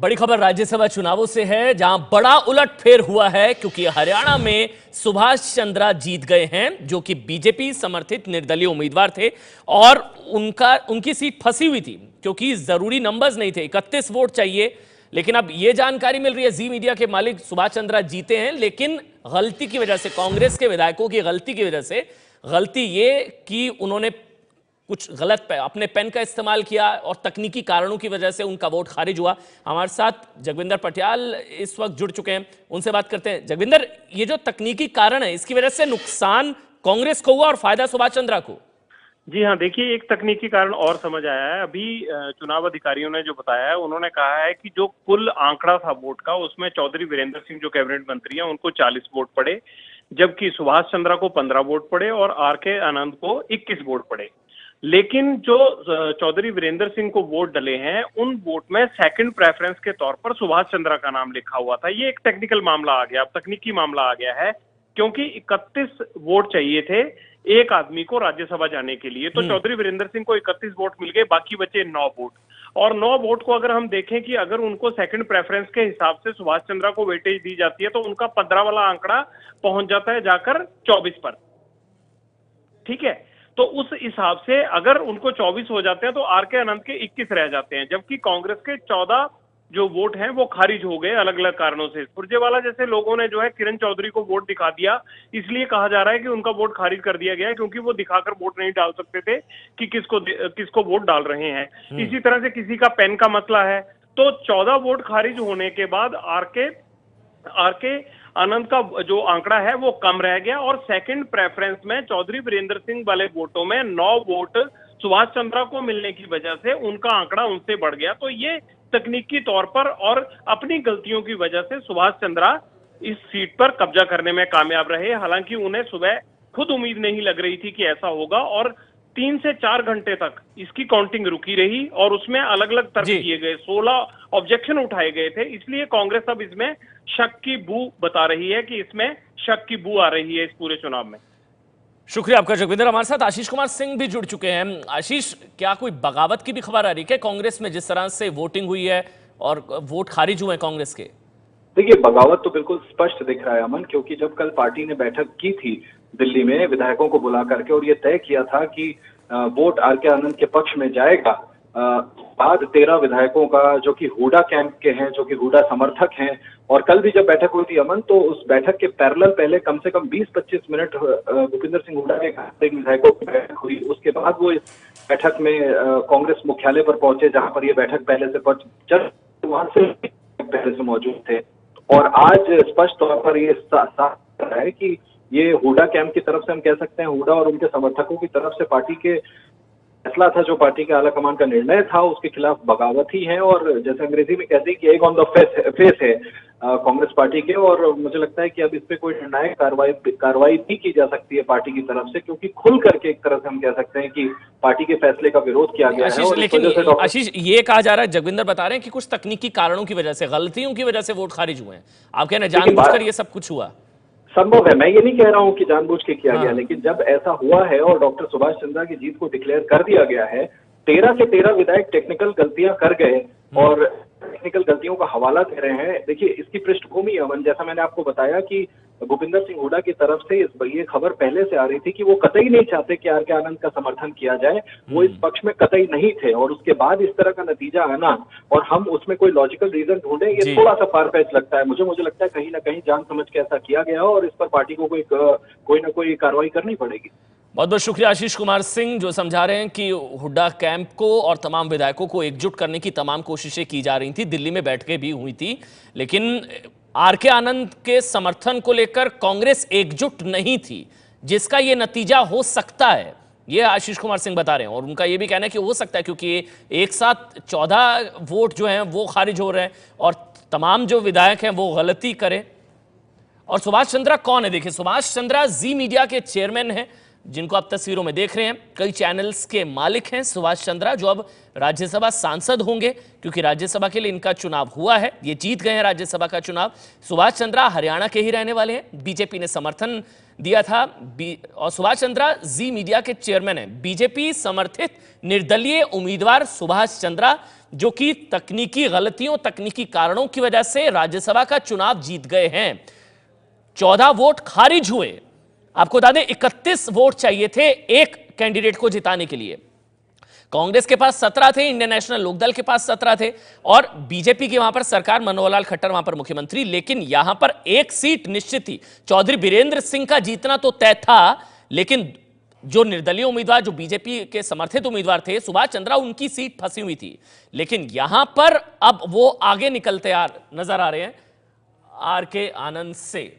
बड़ी खबर राज्यसभा चुनावों से है, जहां बड़ा उलटफेर हुआ है क्योंकि हरियाणा में सुभाष चंद्रा जीत गए हैं, जो कि बीजेपी समर्थित निर्दलीय उम्मीदवार थे और उनकी सीट फंसी हुई थी क्योंकि जरूरी नंबर्स नहीं थे, 31 वोट चाहिए। लेकिन अब यह जानकारी मिल रही है, जी मीडिया के मालिक सुभाष चंद्रा जीते हैं, लेकिन गलती की वजह से, कांग्रेस के विधायकों की गलती की वजह से, गलती ये कि उन्होंने कुछ गलत अपने पेन का इस्तेमाल किया और तकनीकी कारणों की वजह से उनका वोट खारिज हुआ। हमारे साथ जगविंदर पटियाल इस वक्त जुड़ चुके हैं, उनसे बात करते हैं। जगविंदर, ये जो तकनीकी कारण है, इसकी वजह से नुकसान कांग्रेस को हुआ और फायदा सुभाष चंद्रा को? जी हाँ, देखिए, एक तकनीकी कारण और समझ आया है। अभी चुनाव अधिकारियों ने जो बताया है, उन्होंने कहा है कि जो कुल आंकड़ा था वोट का, उसमें चौधरी वीरेंद्र सिंह जो कैबिनेट मंत्री हैं उनको 40 वोट पड़े, जबकि सुभाष चंद्रा को 15 वोट पड़े और आर.के. आनंद को 21 वोट पड़े। लेकिन जो चौधरी वीरेंद्र सिंह को वोट डले हैं, उन वोट में सेकंड प्रेफरेंस के तौर पर सुभाष चंद्रा का नाम लिखा हुआ था। ये एक टेक्निकल मामला आ गया, अब तकनीकी मामला आ गया है, क्योंकि 31 वोट चाहिए थे एक आदमी को राज्यसभा जाने के लिए। तो चौधरी वीरेंद्र सिंह को 31 वोट मिल गए, बाकी बचे 9 वोट। और 9 वोट को अगर हम देखें कि अगर उनको सेकंड प्रेफरेंस के हिसाब से सुभाष चंद्रा को वेटेज दी जाती है, तो उनका 15 वाला आंकड़ा पहुंच जाता है जाकर 24 पर। ठीक है, तो उस हिसाब से अगर उनको 24 हो जाते हैं तो आर.के. आनंद के 21 रह जाते हैं, जबकि कांग्रेस के 14 जो वोट हैं वो खारिज हो गए अलग अलग कारणों से। सुरजेवाला जैसे लोगों ने जो है किरण चौधरी को वोट दिखा दिया, इसलिए कहा जा रहा है कि उनका वोट खारिज कर दिया गया है, क्योंकि वो दिखाकर वोट नहीं डाल सकते थे कि किसको वोट डाल रहे हैं। इसी तरह से किसी का पेन का मसला है, तो 14 वोट खारिज होने के बाद आर.के. आनंद का जो आंकड़ा है वो कम रह गया और सेकंड प्रेफरेंस में चौधरी वीरेंद्र सिंह वाले वोटों में 9 वोट सुभाष चंद्रा को मिलने की वजह से उनका आंकड़ा उनसे बढ़ गया। तो ये तकनीकी तौर पर और अपनी गलतियों की वजह से सुभाष चंद्रा इस सीट पर कब्जा करने में कामयाब रहे। हालांकि उन्हें सुबह खुद उम्मीद नहीं लग रही थी कि ऐसा होगा और 3 से 4 घंटे तक इसकी काउंटिंग रुकी रही और उसमें अलग अलग तर्क किए गए, 16 ऑब्जेक्शन उठाए गए थे। इसलिए कांग्रेस अब इसमें शक की बू बता रही है कि इसमें शक की बू आ रही है इस पूरे चुनाव में। शुक्रिया आपका जगविंदर। हमारे साथ आशीष कुमार सिंह भी जुड़ चुके हैं। आशीष, क्या कोई बगावत की भी खबर आ रही है कांग्रेस में, जिस तरह से वोटिंग हुई है और वोट खारिज हुए कांग्रेस के? देखिए, बगावत तो बिल्कुल स्पष्ट दिख रहा है अमन, क्योंकि जब कल पार्टी ने बैठक की थी दिल्ली में विधायकों को बुला करके और ये तय किया था कि वोट आर.के. आनंद के पक्ष में जाएगा, बाद 13 विधायकों का जो कि हुडा कैंप के हैं, जो कि हुडा समर्थक हैं, और कल भी जब बैठक हुई थी अमन, तो उस बैठक के पैरेलल पहले कम से कम 20-25 मिनट भूपिंदर सिंह हुडा के विधायकों की बैठक हुई। उसके बाद वो इस बैठक में कांग्रेस मुख्यालय पर पहुंचे, जहां पर ये बैठक पहले से वहां से पहले से मौजूद थे। और आज स्पष्ट तौर पर ये साफ है कि ये हुडा कैंप की तरफ से, हम कह सकते हैं हुडा और उनके समर्थकों की तरफ से पार्टी के फैसला था, जो पार्टी के आला कमान का निर्णय था, उसके खिलाफ बगावत ही है। और जैसे अंग्रेजी में कहते हैं कि एग ऑन द फेस है कांग्रेस पार्टी के। और मुझे लगता है कि अब इस पे कोई निर्णायक कार्रवाई भी की जा सकती है पार्टी की तरफ से, क्योंकि खुल करके एक तरह से हम कह सकते हैं कि पार्टी के फैसले का विरोध किया गया है। लेकिन आशीष, ये कहा जा रहा है, जगविंदर बता रहे हैं कि कुछ तकनीकी कारणों की वजह से, गलतियों की वजह से वोट खारिज हुए हैं। आप कह रहे हैं जानबूझकर ये सब कुछ हुआ? संभव है, मैं ये नहीं कह रहा हूं कि जानबूझ के किया गया, लेकिन जब ऐसा हुआ है और डॉक्टर सुभाष चंद्रा की जीत को डिक्लेयर कर दिया गया है, 13 से 13 विधायक टेक्निकल गलतियां कर गए और टेक्निकल गलतियों का हवाला दे रहे हैं। देखिए, इसकी पृष्ठभूमि अमन, जैसा मैंने आपको बताया कि भूपिंदर सिंह हुडा की तरफ से ये खबर पहले से आ रही थी कि वो कतई नहीं चाहते कि आर.के. आनंद का समर्थन किया जाए, वो इस पक्ष में कतई नहीं थे। और उसके बाद इस तरह का नतीजा आना और हम उसमें कोई लॉजिकल रीजन ढूंढें, ये थोड़ा सा फार फेच लगता है मुझे लगता है कहीं ना कहीं जान समझ के ऐसा किया गया और इस पर पार्टी को कोई ना कोई कार्रवाई करनी पड़ेगी। बहुत बहुत शुक्रिया आशीष कुमार सिंह, जो समझा रहे हैं कि हुड्डा कैंप को और तमाम विधायकों को एकजुट करने की तमाम कोशिशें की जा रही थी। दिल्ली में बैठकें भी हुई थी, लेकिन आर.के. आनंद के समर्थन को लेकर कांग्रेस एकजुट नहीं थी, जिसका यह नतीजा हो सकता है, यह आशीष कुमार सिंह बता रहे हैं। और उनका यह भी कहना है कि हो सकता है, क्योंकि एक साथ 14 वोट जो हैं वो खारिज हो रहे हैं और तमाम जो विधायक हैं वो गलती करें। और सुभाष चंद्रा कौन है? देखिए, सुभाष चंद्रा जी मीडिया के चेयरमैन हैं, जिनको आप तस्वीरों में देख रहे हैं, कई चैनल्स के मालिक हैं सुभाष चंद्रा, जो अब राज्यसभा सांसद होंगे क्योंकि राज्यसभा के लिए इनका चुनाव हुआ है, ये जीत गए हैं राज्यसभा का चुनाव। सुभाष चंद्रा हरियाणा के ही रहने वाले हैं, बीजेपी ने समर्थन दिया था और सुभाष चंद्रा जी मीडिया के चेयरमैन हैं। बीजेपी समर्थित निर्दलीय उम्मीदवार सुभाष चंद्रा, जो कि तकनीकी गलतियों, तकनीकी कारणों की वजह से राज्यसभा का चुनाव जीत गए हैं। 14 वोट खारिज हुए। आपको बता दें 31 वोट चाहिए थे एक कैंडिडेट को जिताने के लिए। कांग्रेस के पास 17 थे, इंडियन नेशनल लोकदल के पास 17 थे और बीजेपी की वहां पर सरकार, मनोहर लाल खट्टर वहां पर मुख्यमंत्री। लेकिन यहां पर एक सीट निश्चित थी, चौधरी बीरेंद्र सिंह का जीतना तो तय था, लेकिन जो निर्दलीय उम्मीदवार, जो बीजेपी के समर्थित उम्मीदवार थे सुभाष चंद्रा, उनकी सीट फंसी हुई थी। लेकिन यहां पर अब वो आगे निकलते नजर आ रहे हैं आर के आनंद से।